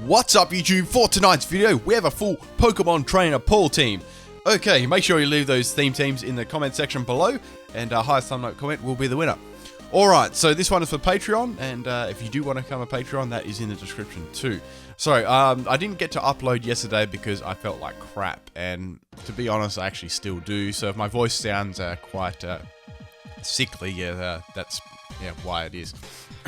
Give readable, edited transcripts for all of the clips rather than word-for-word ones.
What's up YouTube? For tonight's video, we have a full Pokemon Trainer Pool team. Okay, make sure you leave those theme teams in the comment section below, and highest thumbs up comment will be the winner. Alright, so this one is for Patreon, and if you do want to become a Patreon, that is in the description too. Sorry, I didn't get to upload yesterday because I felt like crap, and to be honest, I actually still do, so if my voice sounds quite sickly, that's why it is.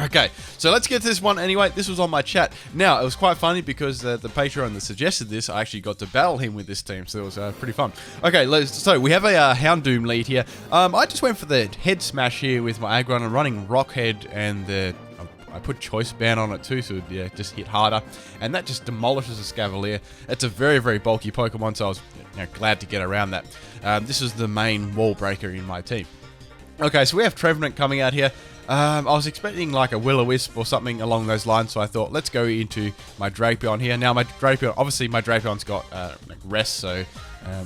Okay, so let's get to this one anyway. This was on my chat. Now, it was quite funny because the Patreon that suggested this, I actually got to battle him with this team, so it was pretty fun. Okay, so we have a Houndoom lead here. I just went for the head smash here with my Aggron. I'm running Rockhead, and I put Choice Band on it too, so it just hit harder. And that just demolishes the Scavalier. It's a very, very bulky Pokemon, so I was glad to get around that. This is the main wall breaker in my team. Okay, so we have Trevenant coming out here. I was expecting like a Will-O-Wisp or something along those lines, so I thought, let's go into my Drapion here. Now, my Drapion, obviously my Drapion's got rest, so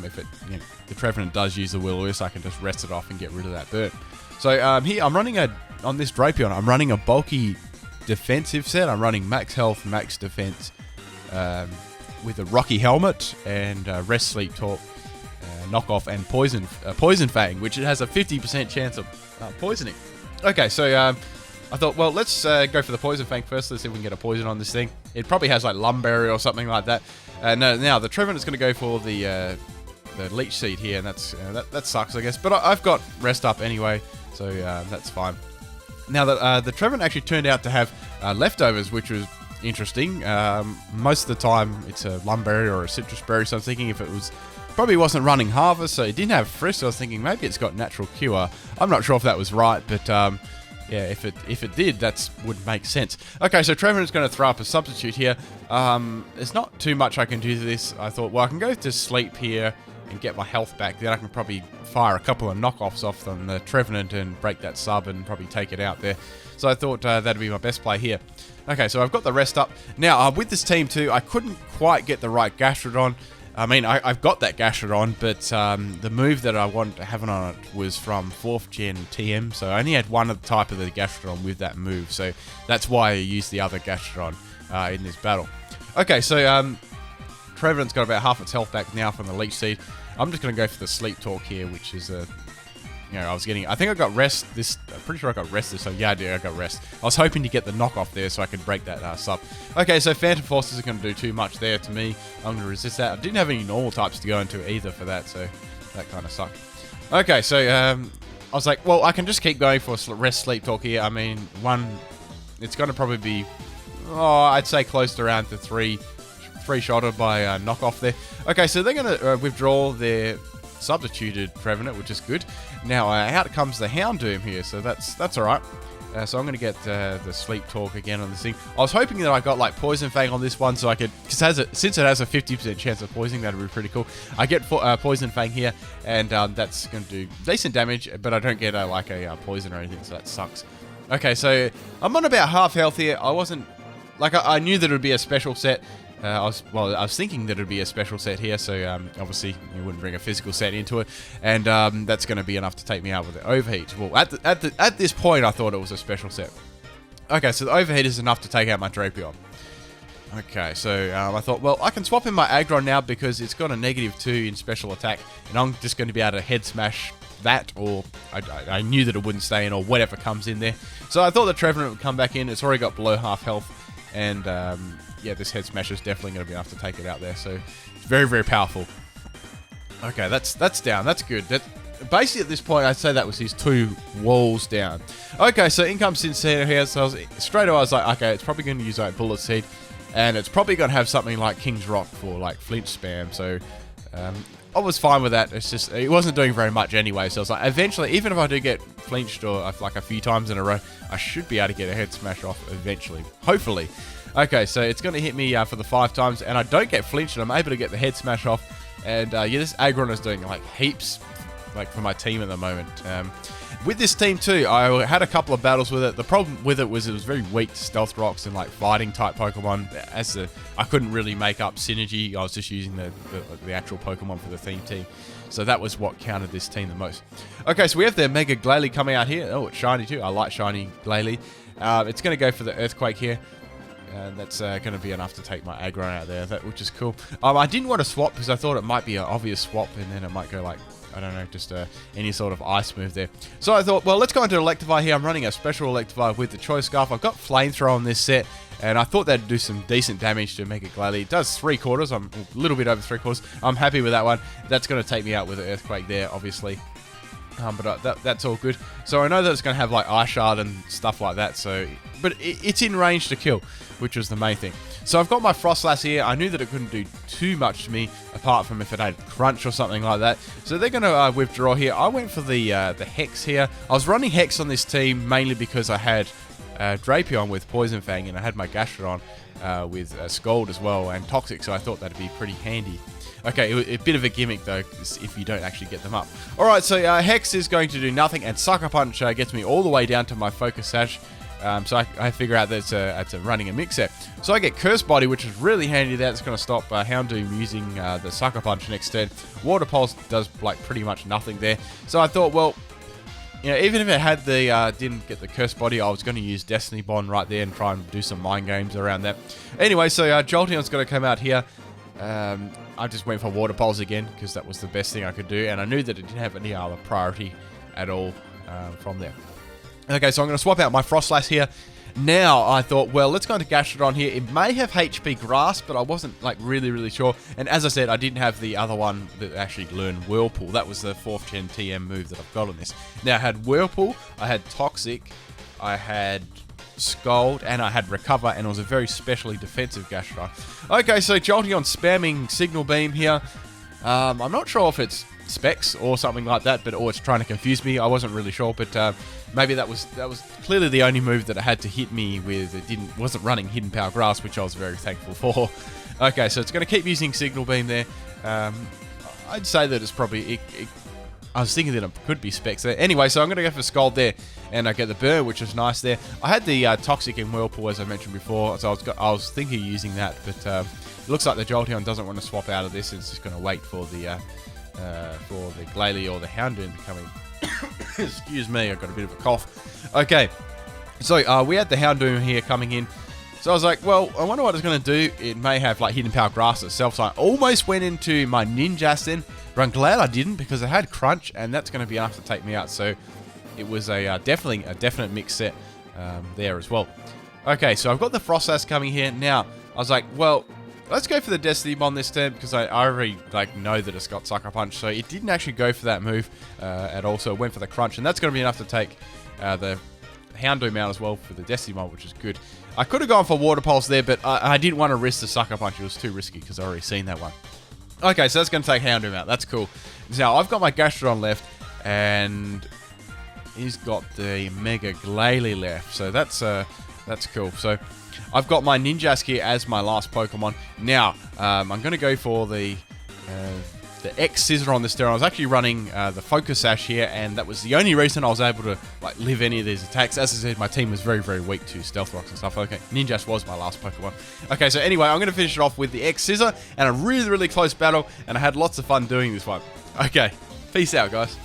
if the Trevenant does use the Will-O-Wisp, I can just rest it off and get rid of that burn. So here, I'm running on this Drapion, I'm running a bulky defensive set. I'm running max health, max defense with a Rocky Helmet and Rest, Sleep, Talk, Knockoff, and Poison Fang, which it has a 50% chance of poisoning. Okay, so I thought, well, let's go for the Poison Fang first. Let's see if we can get a poison on this thing. It probably has like Lumberry or something like that. Now the Trevenant is going to go for the Leech Seed here, and that sucks, I guess. But I've got Rest up anyway, so that's fine. Now the Trevenant actually turned out to have leftovers, which was interesting. Most of the time it's a Lumberry or a Citrus Berry, so I'm thinking if it was... Probably wasn't running Harvest, so it didn't have Frisk, so I was thinking maybe it's got Natural Cure. I'm not sure if that was right, but yeah, if it did, that would make sense. Okay, so Trevenant's going to throw up a substitute here. There's not too much I can do to this. I thought, well, I can go to Sleep here and get my health back. Then I can probably fire a couple of knockoffs off on the Trevenant and break that sub and probably take it out there. So I thought that'd be my best play here. Okay, so I've got the rest up. Now, with this team too, I couldn't quite get the right Gastrodon. I mean, I've got that Gastrodon, but the move that I wanted to have on it was from 4th Gen TM, so I only had one of the type of the Gastrodon with that move, so that's why I used the other Gastrodon in this battle. Okay, so Trevenant's got about half its health back now from the Leech Seed. I'm just going to go for the Sleep Talk here, which is I think I got Rest this, I'm pretty sure I got Rest this, so yeah, I did, I got Rest. I was hoping to get the knockoff there so I could break that sub. Okay, so Phantom Force isn't going to do too much there to me. I'm going to resist that. I didn't have any normal types to go into either for that, so that kind of sucked. Okay, so I was like, well, I can just keep going for Rest, Sleep Talk here. I mean, it's going to probably be, I'd say close to around to three shotter by knockoff there. Okay, so they're going to withdraw their substituted Trevenant, which is good. Now out comes the Houndoom here, so that's alright. So I'm going to get the Sleep Talk again on this thing. I was hoping that I got like Poison Fang on this one, so I could, since it has a 50% chance of poisoning, that would be pretty cool. I get Poison Fang here, and that's going to do decent damage, but I don't get a poison or anything, so that sucks. Okay, so I'm on about half health here. I wasn't like I knew that it would be a special set. I was thinking that it would be a special set here, so obviously you wouldn't bring a physical set into it, and that's going to be enough to take me out with the Overheat. Well, at this point, I thought it was a special set. Okay, so the Overheat is enough to take out my Drapion. Okay, so I thought, well, I can swap in my Aggron now because it's got a -2 in special attack, and I'm just going to be able to head smash that, or I knew that it wouldn't stay in, or whatever comes in there. So I thought the Trevenant would come back in. It's already got below half health, and yeah, this head smash is definitely going to be enough to take it out there. So it's very, very powerful. Okay, that's down. That's good. Basically at this point, I'd say that was his 2 walls down. Okay, so in comes Sincere here. So straight away I was like, okay, it's probably going to use like Bullet Seed, and it's probably going to have something like King's Rock for like flinch spam. So I was fine with that. It's just, it wasn't doing very much anyway. So I was like, eventually, even if I do get flinched or like a few times in a row, I should be able to get a head smash off eventually. Hopefully. Okay, so it's going to hit me for the 5 times, and I don't get flinched, and I'm able to get the head smash off. And yeah, this Aggron is doing like heaps, like for my team at the moment. With this team too, I had a couple of battles with it. The problem with it was very weak to Stealth Rocks and like fighting type Pokemon. I couldn't really make up synergy. I was just using the actual Pokemon for the theme team. So that was what counted this team the most. Okay, so we have the Mega Glalie coming out here. Oh, it's shiny too. I like shiny Glalie. It's going to go for the Earthquake here. And that's going to be enough to take my aggro out there, which is cool. I didn't want to swap because I thought it might be an obvious swap, and then it might go like, I don't know, just any sort of ice move there. So I thought, well, let's go into Electivire here. I'm running a special Electivire with the Choice Scarf. I've got Flamethrower on this set, and I thought that'd do some decent damage to Mega Glalie. It does 3/4. I'm a little bit over 3/4. I'm happy with that one. That's going to take me out with an Earthquake there, obviously. But that's all good. So I know that it's going to have like Ice Shard and stuff like that. So, but it's in range to kill, which was the main thing. So I've got my Frostlass here. I knew that it couldn't do too much to me, apart from if it had Crunch or something like that. So they're going to withdraw here. I went for the Hex here. I was running Hex on this team mainly because I had Drapion with Poison Fang, and I had my Gastrodon with Scald as well, and Toxic. So I thought that'd be pretty handy. Okay, a bit of a gimmick though, if you don't actually get them up. Alright, so Hex is going to do nothing, and Sucker Punch gets me all the way down to my Focus Sash. So I figure out that it's running a mix set. So I get Curse Body, which is really handy there. It's going to stop Houndoom using the Sucker Punch next turn. Water Pulse does like pretty much nothing there. So I thought, well, you know, even if it had the didn't get the Curse Body, I was going to use Destiny Bond right there and try and do some mind games around that. Anyway, so Jolteon's going to come out here. I just went for Water Pulse again because that was the best thing I could do, and I knew that it didn't have any other priority at all from there. Okay, so I'm going to swap out my Frostlass here. Now, I thought, well, let's go into Gastrodon here. It may have HP Grass, but I wasn't like really sure. And as I said, I didn't have the other one that actually learned Whirlpool. That was the 4th gen TM move that I've got on this. Now, I had Whirlpool, I had Toxic, I had Scald, and I had Recover, and it was a very specially defensive Gastrodon. Okay, so Jolteon spamming Signal Beam here. I'm not sure if it's Specs or something like that, or it's trying to confuse me. I wasn't really sure, but maybe that was clearly the only move that it had to hit me with. It wasn't running Hidden Power Grass, which I was very thankful for. Okay, so it's going to keep using Signal Beam there. I'd say that it's probably... I was thinking that it could be Specs there. Anyway, so I'm going to go for Scald there, and I get the Burn, which is nice there. I had the Toxic and Whirlpool, as I mentioned before, so I was thinking of using that, but it looks like the Jolteon doesn't want to swap out of this. It's just going to wait for the Glalie or the Houndoom to come in. Excuse me, I've got a bit of a cough. Okay, so we had the Houndoom here coming in. So I was like, well, I wonder what it's going to do. It may have like Hidden Power Grass itself. So I almost went into my Ninjask then, but I'm glad I didn't because it had Crunch, and that's going to be enough to take me out. So it was definitely a definite mix set there as well. Okay, so I've got the Frostlass coming here. Now, I was like, well, let's go for the Destiny Bond this turn because I already like know that it's got Sucker Punch. So it didn't actually go for that move at all. So it went for the Crunch, and that's going to be enough to take the Houndoom out as well for the Destiny Bond, which is good. I could have gone for Water Pulse there, but I didn't want to risk the Sucker Punch. It was too risky because I already seen that one. Okay, so that's going to take Houndoom out. That's cool. Now, I've got my Gastrodon left, and he's got the Mega Glalie left. So that's cool. So I've got my Ninjask here as my last Pokemon. Now, I'm going to go for the X Scissor on this turn. I was actually running the Focus Sash here, and that was the only reason I was able to like live any of these attacks. As I said, my team was very weak to Stealth Rocks and stuff. Okay, Ninjask was my last Pokemon. Okay, so anyway, I'm going to finish it off with the X Scissor, and a really close battle, and I had lots of fun doing this one. Okay, peace out, guys.